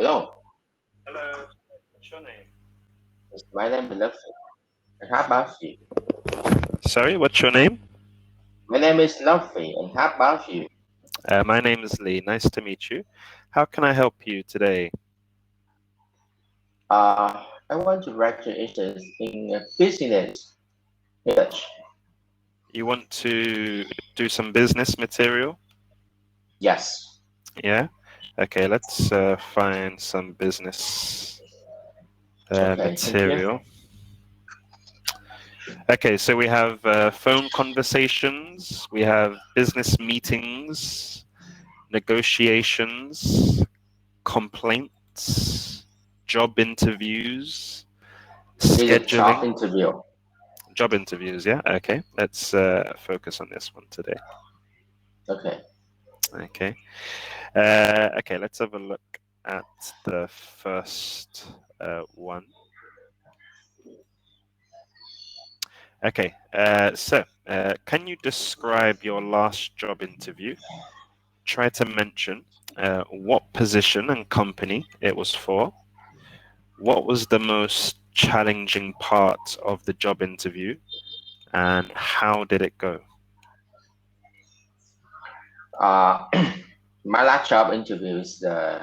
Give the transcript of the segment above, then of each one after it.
Hello, Hello, what's your name? my name is Luffy. And how about you? Sorry, what's your name? My name is Luffy, and how about you? My name is Lee. Nice to meet you. How can I help you today? I want to register in business research. You want to do some business material? Yes. Yeah? Okay, let's find some business Okay, thank you. material. Okay, so we have phone conversations, we have business meetings, negotiations, complaints, job interviews, This is job scheduling. interview. Job interviews, yeah? Okay, let's focus on this one today. Okay. Okay. Okay, let's have a look at the first one. Okay, can you describe your last job interview? Try to mention what position and company it was for. What was the most challenging part of the job interview? And how did it go? Uh, my last job interview is the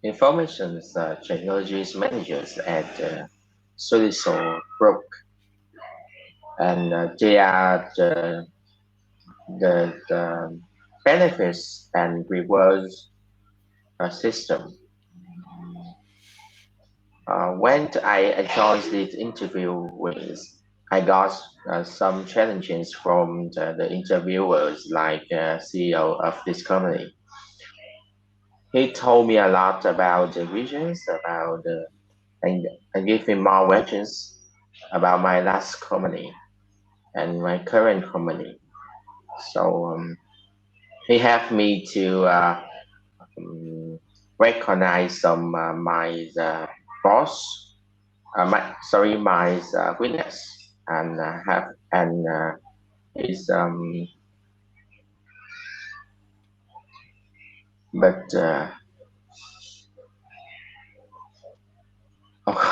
information technologies managers at Solution Group, and they are the benefits and rewards system. When I joined this interview with, I got some challenges from the interviewers, like CEO of this company. He told me a lot about the visions, and gave me more questions about my last company and my current company. So he helped me to um, recognize some my boss my witness and have and is but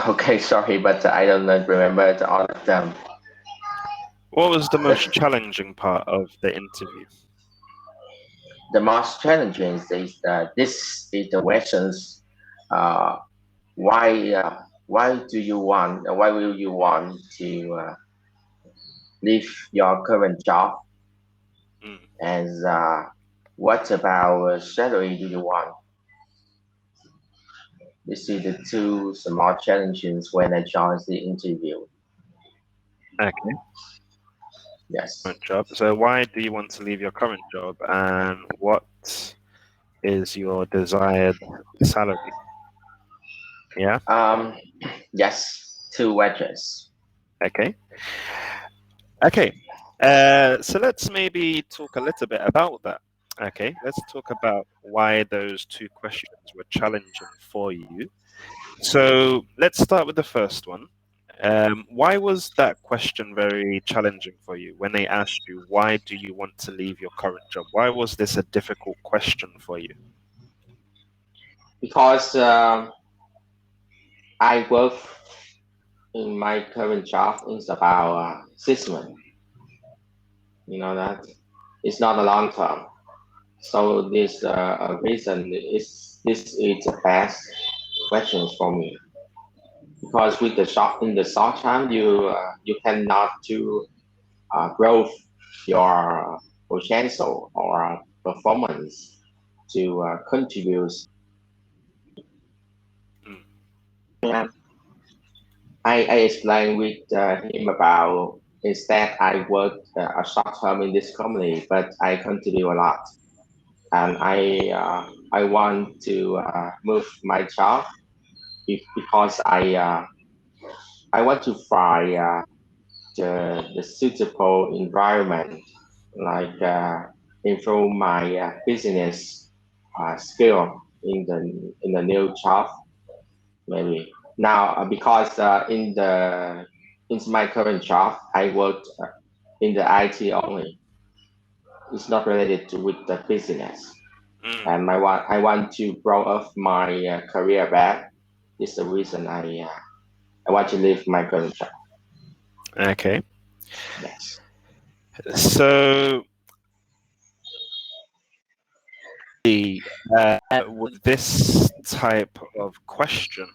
okay, sorry, but I don't remember all of them. What was the most challenging part of the interview? The most challenging is that this is the questions. uh, why do you want why will you want to leave your current job, Mm. and what about salary do you want? This is the two small challenges when I joined the interview. Okay. Yes. Current job. So why do you want to leave your current job and what is your desired salary? Yeah. Um, yes, two wedges. Okay. Okay. So let's maybe talk a little bit about that. Okay. Let's talk about why those two questions were challenging for you. So let's start with the first one. Why was that question very challenging for you when they asked you, why do you want to leave your current job? Why was this a difficult question for you? Because I work in my current job is about 6 months. You know that it's not a long term. So this reason is this is the best question for me, because with the short in the short term you cannot to grow your potential or performance to contribute. Mm, And I explained with him about, instead I work a short term in this company, but I contribute a lot, and I want to move my job because I want to find the suitable environment, like improve my business skill in the new job, maybe. Now because in my current job I worked in the IT only. It's not related to with the business. Mm. and I want to grow up my career back. This is the reason I want to leave my current job. Okay. Yes. So the with this type of question,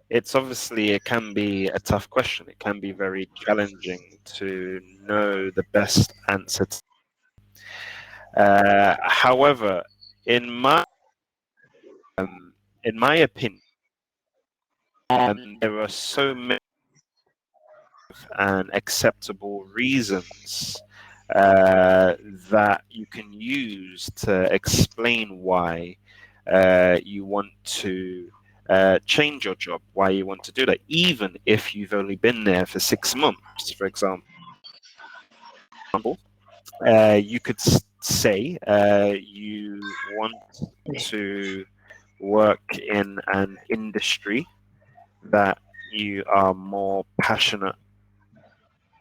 it's obviously it can be a tough question. It can be very challenging to know the best answer. However, in my in my opinion, there are so many and acceptable reasons that you can use to explain why you want to change your job, why you want to do that, even if you've only been there for 6 months, for example. You could say you want to work in an industry that you are more passionate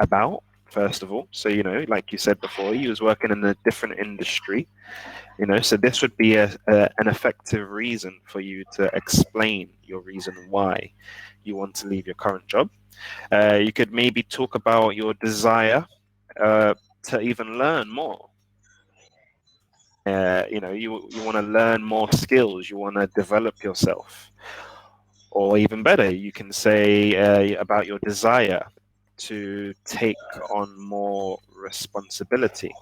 about, first of all. So, like you said before, you was working in a different industry, so this would be an effective reason for you to explain your reason why you want to leave your current job. You could maybe talk about your desire to even learn more. You want to learn more skills, you want to develop yourself. Or even better, you can say about your desire to take on more responsibility.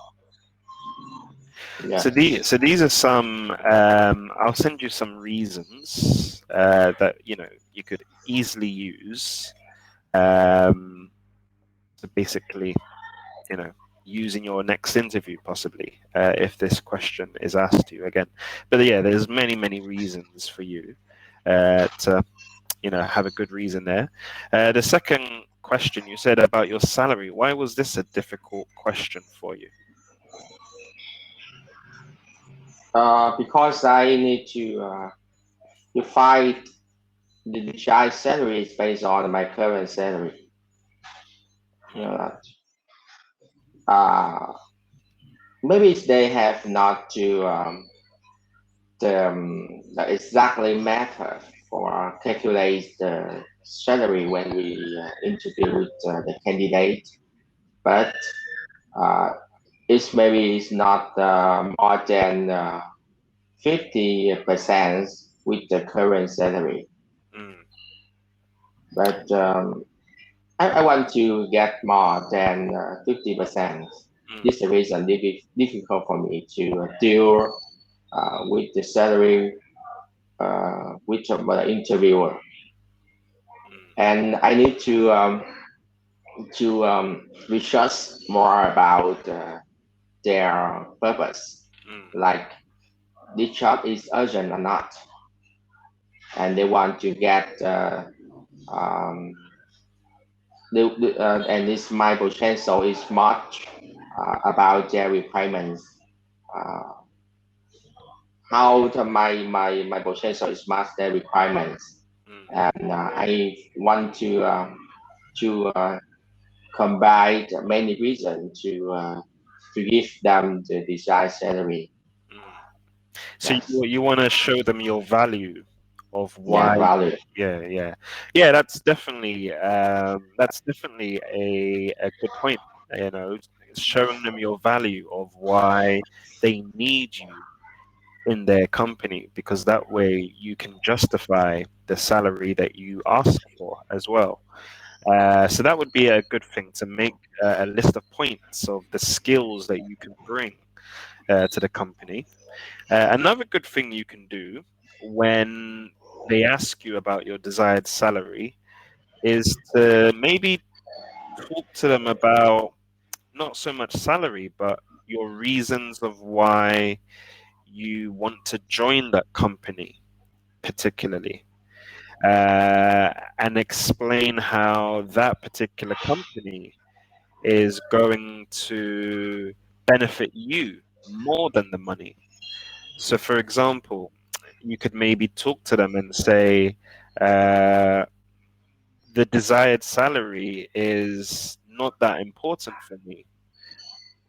So, Yes. these are some. I'll send you some reasons that you could easily use to basically use in your next interview, possibly if this question is asked to you again. But yeah, there's many reasons for you to have a good reason there. The second question you said about your salary. Why was this a difficult question for you? Because I need to find the desired salary is based on my current salary. You know that. Maybe they have not to the exactly method for calculate the salary when we interview with the candidate, but uh, it's maybe it's not more than 50% with the current salary. Mm, But I want to get more than 50%. mm, This is the reason it is difficult for me to deal with the salary with the interviewer, mm, and I need to research more about their purpose, mm, like this job is urgent or not, and they want to get um, and this my potential is much about their requirements. Uh, how my potential is match their requirements, mm, and I want to combine many reasons to give them the desired salary. mm. So Yes, you want to show them your value of yeah, why. value. Yeah. That's definitely a good point. Showing them your value of why they need you in their company, because that way you can justify the salary that you ask for as well. So that would be a good thing, to make a list of points of the skills that you can bring to the company. Another good thing you can do when they ask you about your desired salary is to maybe talk to them about not so much salary, but your reasons of why you want to join that company, particularly, and explain how that particular company is going to benefit you more than the money. So, for example, you could maybe talk to them and say, uh, the desired salary is not that important for me.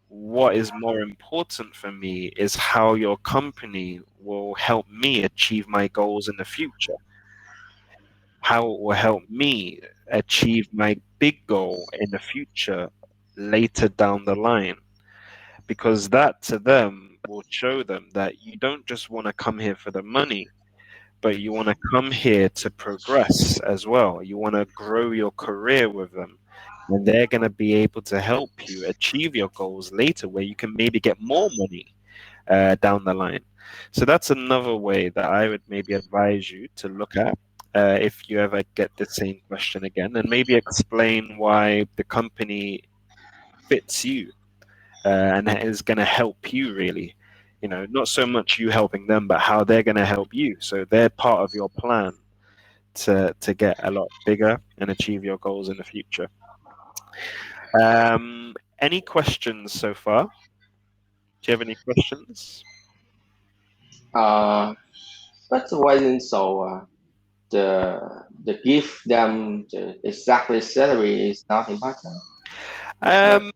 what is more important for me is how your company will help me achieve my goals in the future, how it will help me achieve my big goal in the future later down the line. Because that to them will show them that you don't just want to come here for the money, but you want to come here to progress as well. You want to grow your career with them. And they're going to be able to help you achieve your goals later, where you can maybe get more money down the line. So that's another way that I would maybe advise you to look at if you ever get the same question again, and maybe explain why the company fits you and is going to help you really. You know, not so much you helping them, but how they're going to help you. So they're part of your plan to get a lot bigger and achieve your goals in the future. Any questions so far? Do you have any questions? Uh, but wasn't so. The give them the exactly salary is not important. It's not.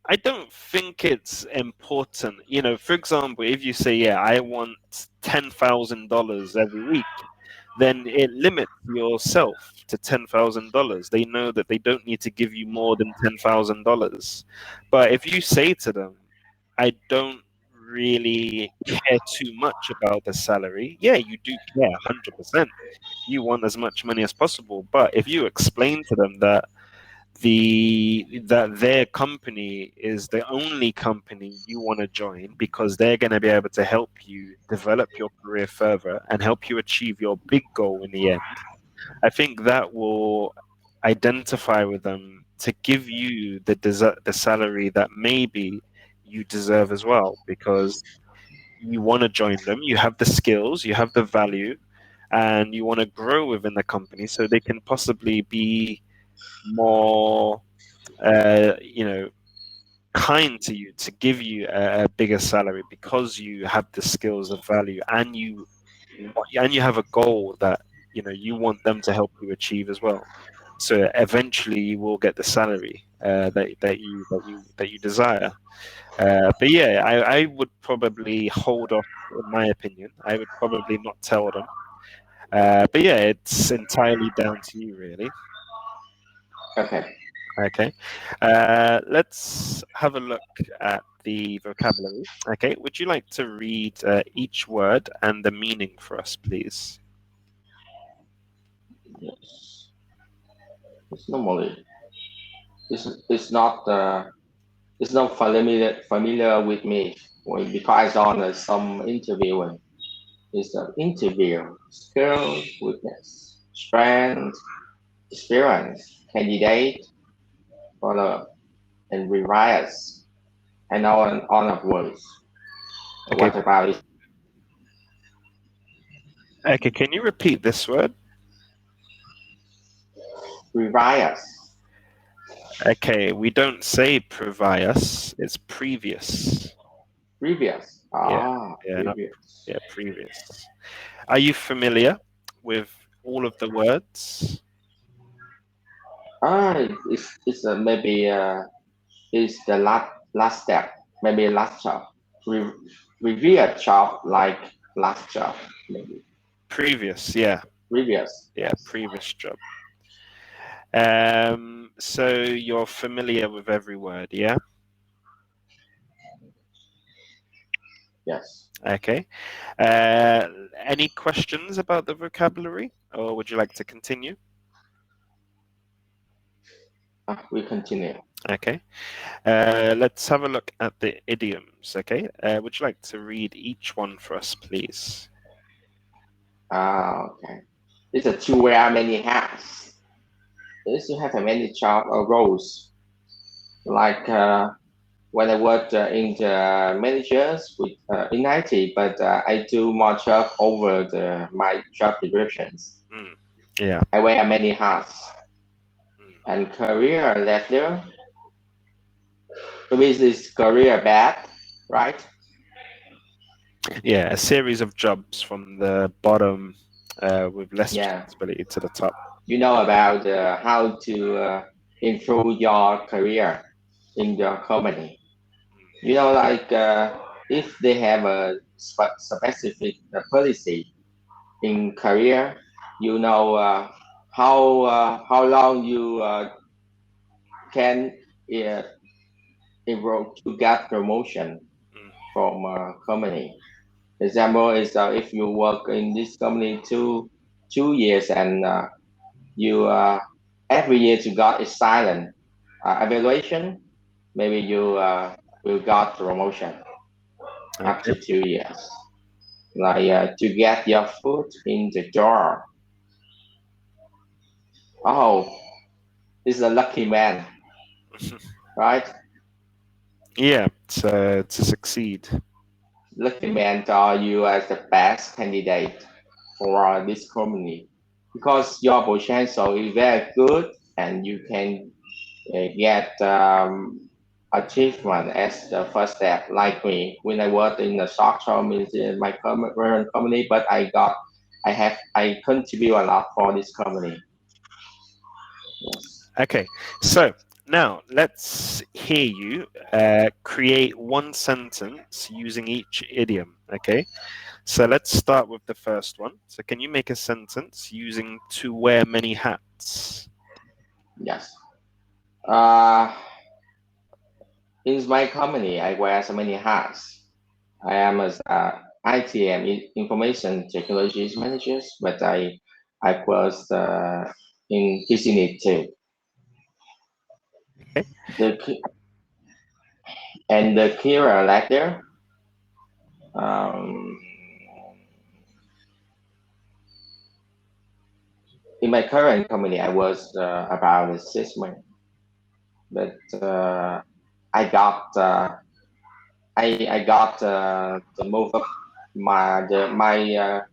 I don't think it's important. You know, for example, if you say, yeah, I want $10,000 every week, then it limits yourself to $10,000. They know that they don't need to give you more than $10,000. But if you say to them, I don't really care too much about the salary, yeah, you do care 100%. You want as much money as possible. But if you explain to them that their company is the only company you want to join because they're going to be able to help you develop your career further and help you achieve your big goal in the end, I think that will identify with them to give you the salary that maybe you deserve as well, because you want to join them, you have the skills, you have the value, and you want to grow within the company so they can possibly be more you know, kind to you, to give you a bigger salary because you have the skills of value, and you have a goal that you want them to help you achieve as well. So eventually you will get the salary that you desire. But yeah, I would probably hold off. In my opinion, I would probably not tell them. But yeah, it's entirely down to you, really. Okay. Okay. Let's have a look at the vocabulary. Okay. Would you like to read each word and the meaning for us, please? Yes. It's normally it's not it's not familiar with me because on some interviewing. It's an interview skill, weakness, strength, experience, candidate, follow, and revise, and on of words. Okay. What about it? Okay. Can you repeat this word? Revise, Okay. We don't say previous. It's previous. previous. Yeah. Ah, Yeah. Not previous. yeah. Previous. Are you familiar with all of the words? Ah, it's maybe it's the last step. Maybe last job. Re, review a job like last job. Maybe Previous. Yeah. previous. Yeah. Yes. Previous job. So you're familiar with every word, yeah? Yes. Okay. Uh, any questions about the vocabulary, or would you like to continue? We continue. Okay. Let's have a look at the idioms. Okay. Would you like to read each one for us, please? Ah, okay. It's a to wear many hats. It's to have a many job or roles. Like when I worked in the managers with in IT, but I do more job over my job descriptions. Mm, yeah. I wear many hats Mm. and career ladder. Means is career bad, right? Yeah. A series of jobs from the bottom with less Yeah. responsibility to the top. You know about how to improve your career in your company. Like if they have a specific policy in career, you know how long you can uh, enroll to get promotion Mm, from a company. Example is if you work in this company 2 years and you every year you got a silent evaluation, maybe you will got promotion okay. after 2 years. Like to get your foot in the door. Oh, this is a lucky man, right? Yeah, to succeed. Lucky man saw you as the best candidate for this company because your potential is very good and you can get achievement as the first step. Like me, when I worked in the short term in my current company, but I contribute a lot for this company. Yes. Okay, so now let's hear you create one sentence using each idiom. Okay, so let's start with the first one. So, can you make a sentence using to wear many hats? Yes. Uh, in my company, I wear so many hats. I am as ITM information technologies managers, but I was in business too. Okay, The and the career ladder. Um, in my current company, I was about 6 months, but I got the move up my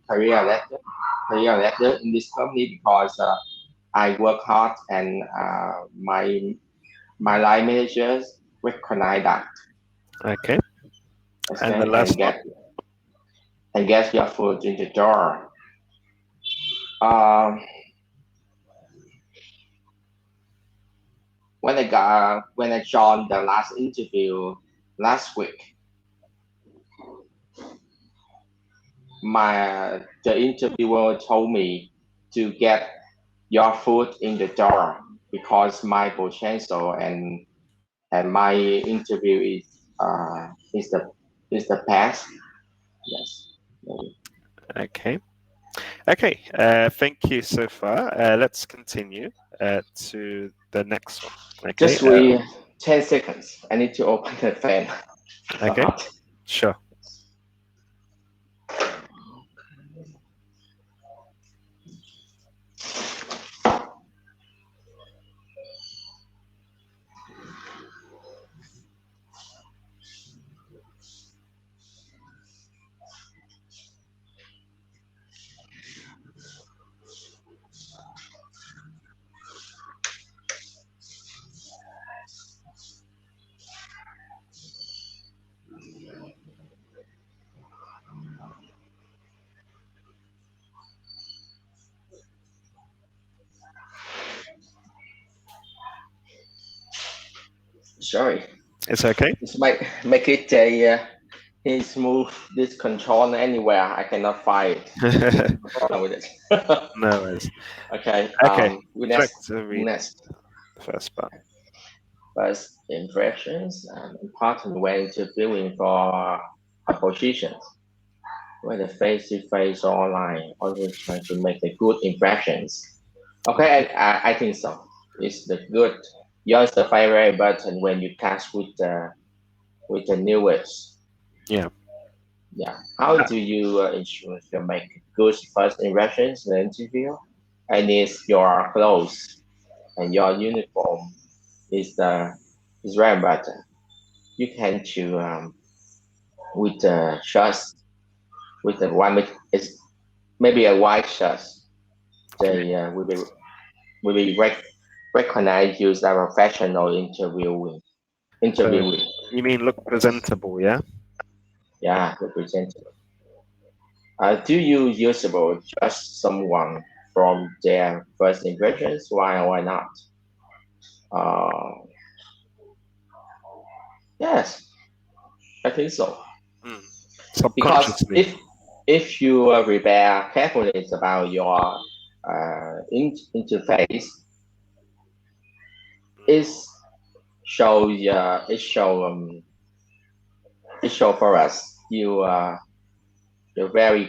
career ladder in this company because I work hard and my line managers recognize that. okay, and the Okay, last one. and get your foot in the door. Um, when I joined the last interview last week, the interviewer told me to get your foot in the door because my potential and my interview is the is the past. Yes. Maybe. Okay, okay. Thank you so far. Let's continue to the next one. Okay, Just wait 10 seconds. I need to open the fan. So okay, hot. sure. Sorry. It's okay. This might make it a He's moved this controller anywhere. I cannot find it. No problem with it. No worries. Okay. Okay, We would you like next to read next the first part? first impressions important when interviewing for a position. Whether face to face or online, always trying to make the good impressions. Okay, I think so. It's the good. Use the favorite button when you catch with the newest. Yeah. Yeah. How do you ensure you make good first impressions in the interview? And is your clothes and your uniform is very important. You can choose with the shirts with the one with is maybe a white shirt. Okay. They will be recognize you as a professional So interviewing. you mean look presentable, yeah? Yeah, representative. Do you usable just someone from their first impressions? Why not? Uh, yes. I think so. Mm. Because Subconsciously. if you prepare carefully about your interface, Mm. it it show for us you very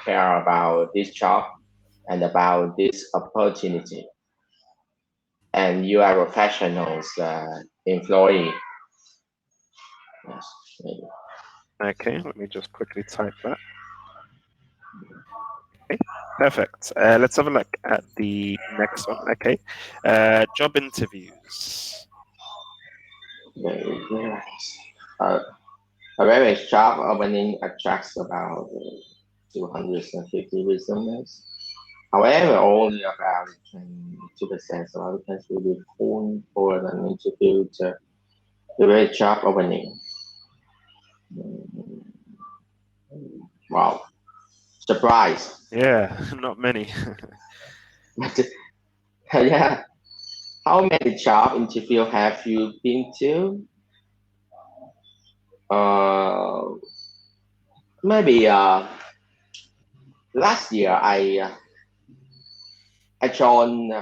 care about this job and about this opportunity, and you are a professionals employee. Yes, maybe. Okay, let me just quickly type that. Okay, perfect. Let's have a look at the next one. Okay, job interviews. Very nice. A very job opening attracts about 250 resumes. However, only about 22% of applicants will be phoned for an interview to the very job opening. Mm, wow, surprise. Yeah, not many. But yeah, how many job interview have you been to? Uh, maybe last year I joined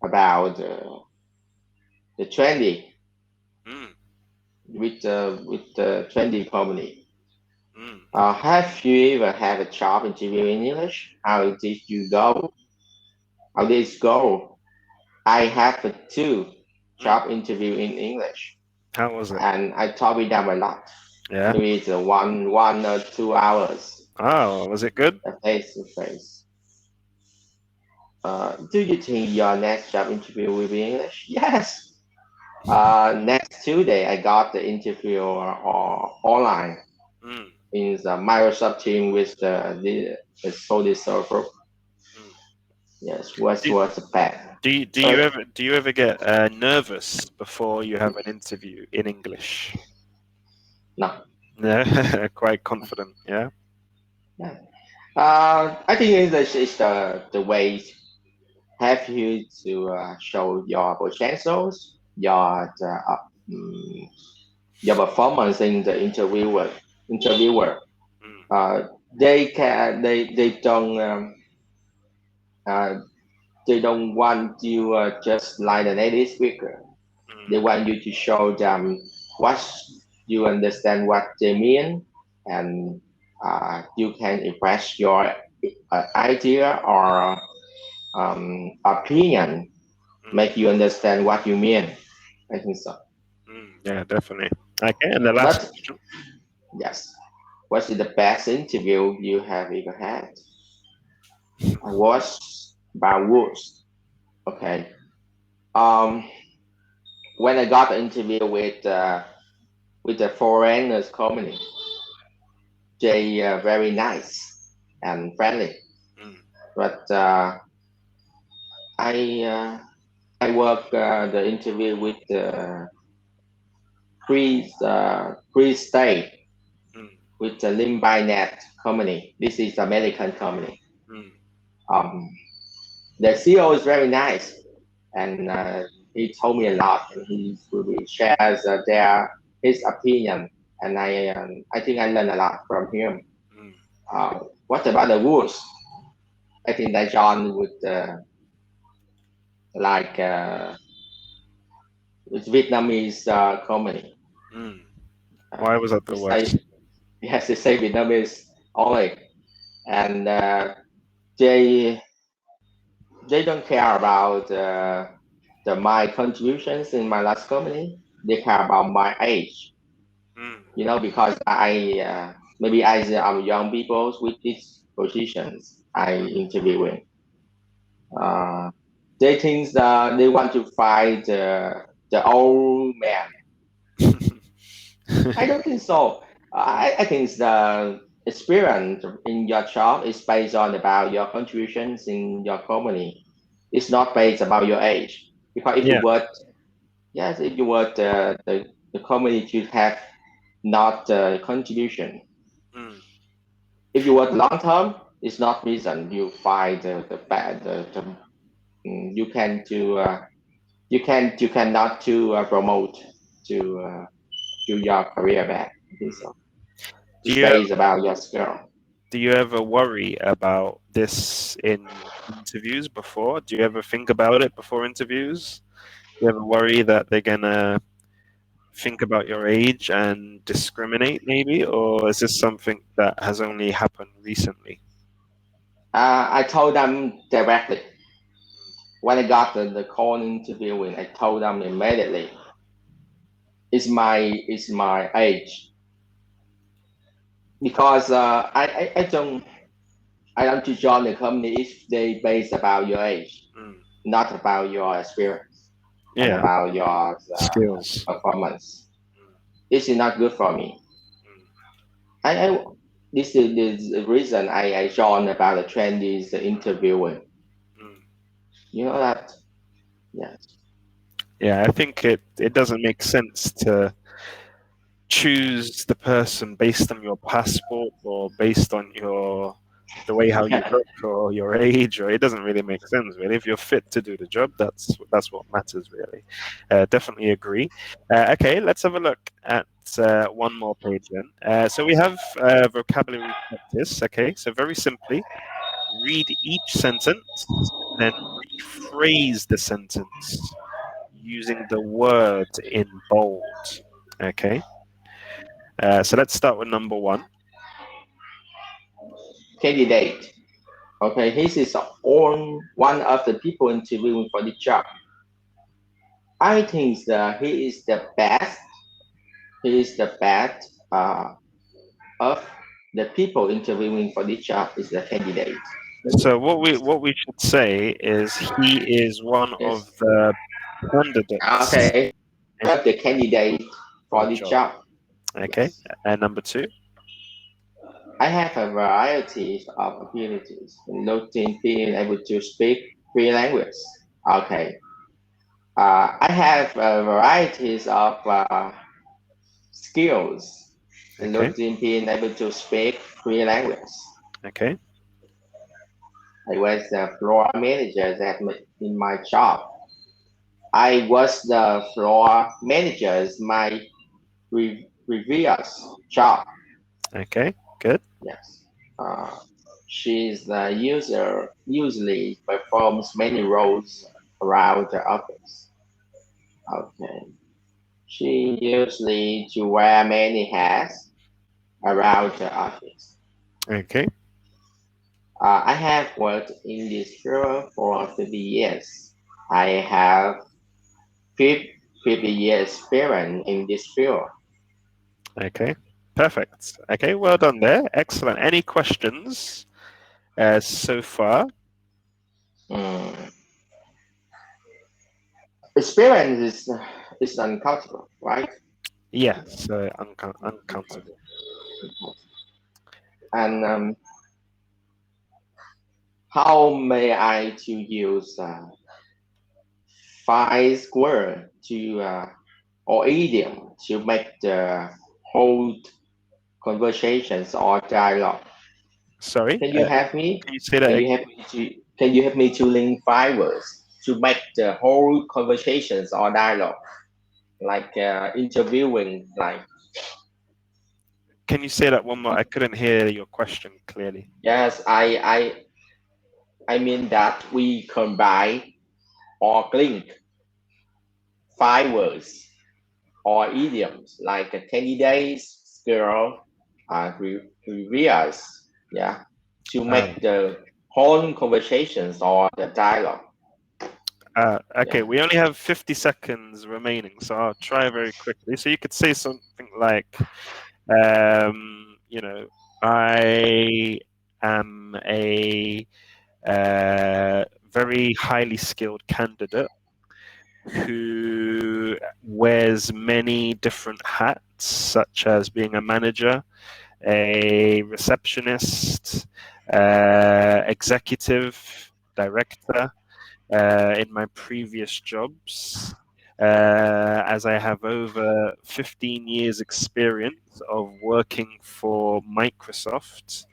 about the 20 Mm, with the 20 company. mm. Have you ever had a job interview in English? How did you go? How did it go? I have a two Mm. job interview in English, How was it? and I talk with them a lot. Yeah. Maybe it's 1 or 2 hours Oh, was it good? face to face. Do you think your next job interview will be English? Yes. Next Tuesday, I got the interview online Mm, in the Microsoft team with the Solid Server. mm. Yes, what Do, was bad? do you Sorry, ever get nervous before you have an interview in English? no. Yeah, quite confident. Yeah. Yeah. I think English is the way have you to show your potentials, mm, your performance in the interviewer. Mm, Uh, they uh, they don't want you just like a native speaker. They mm, want you to show them what you understand what they mean, and you can express your idea or opinion, mm, make you understand what you mean. I think so. yeah, definitely. Okay, and the last But question. yes, what's the best interview you have ever had? I was about words. Okay. Um, when I got an interview with the foreigners company, they very nice and friendly. Mm, But I uh, I work the interview with the free state mm, with the Limbinet company. This is American company. mm, Um, the CEO is very nice, and he told me a lot, and he really shares his opinion, and I think I learned a lot from him. mm, What about the rules? I think that John would like it's Vietnamese company. mm. Uh, Why was that they the say worst? yes, they say Vietnamese only, and they don't care about my contributions in my last company. They care about my age, Mm, because maybe I am young people with these positions I interviewing. Uh, they think that they want to fight the old man. I don't think so. I think the experience in your job is based on about your contributions in your company. It's not based about your age. Because if you Yeah. work, yes, if you work the company should have not contribution. Mm, If you work long term, it's not reason you find the bad you can to you cannot to promote. to your career back. I think Mm. so. Do It's you based about your skill. do you ever worry about this in interviews before? Do you ever think about it before interviews? Do you ever worry that they're gonna think about your age and discriminate, maybe, or is this something that has only happened recently? I told them directly when I got the call interviewing. I told them immediately. It's my age because I don't to join the company if they based about your age, Mm. not about your experience and Yeah, about your skills. performance. Mm, This is not good for me. mm, I this is the reason I joined about the trend is the interviewing. mm. You know that? Yes. Yeah, I think it doesn't make sense to choose the person based on your passport or based on your the way how you look or your age, or it doesn't really make sense really. If you're fit to do the job, that's what matters really. Definitely agree. Okay, let's have a look at one more page then. So we have vocabulary practice. Okay, so very simply, read each sentence and then rephrase the sentence using the word in bold. Okay. So let's start with number one. Candidate. Okay, he is on one of the people interviewing for the job. I think that he is the best. He is the best of the people interviewing for the job is the candidate. So what we should say is he is one of Yes. the candidates Okay. in, Of the candidate for for the the job. job. Okay. Yes. And number two. I have a variety of abilities, including being able to speak three languages. Okay. I have varieties of skills, Okay. including being able to speak three languages. Okay. I was the floor manager in my job. I was the floor manager's my previous job. Okay. Good. Yes. Uh, she's the user usually performs many roles around the office. Okay. She usually to wear many hats around the office. Okay. I have worked in this field for 50 years. I have 50 years experience in this field. Okay. Perfect. Okay. Well done there. Excellent. Any questions so far? Mm. Experience is uncountable, right? Yes. Uncountable. And how may I to use five word to or idiom to make the whole conversations or dialogue? Sorry. Can you help me? Can you say that Can you again? help me to can you help me to link five words to make the whole conversations or dialogue like interviewing like Can you say that one more? I couldn't hear your question clearly. yes I mean that we combine or link five words or idioms like candidates, skill, reviews, yeah, to Oh. make the whole conversations or the dialogue. Okay, Yeah. we only have 50 seconds remaining, so I'll try very quickly. So you could say something like, you know, I am a very highly skilled candidate who wears many different hats, such as being a manager, a receptionist, executive, director in my previous jobs, as I have over 15 years experience of working for Microsoft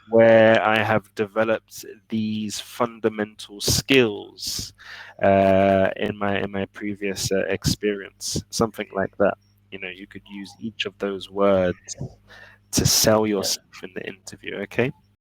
where I have developed these fundamental skills in my previous experience, something like that. You know, you could use each of those words to sell Yeah. yourself in the interview. Okay.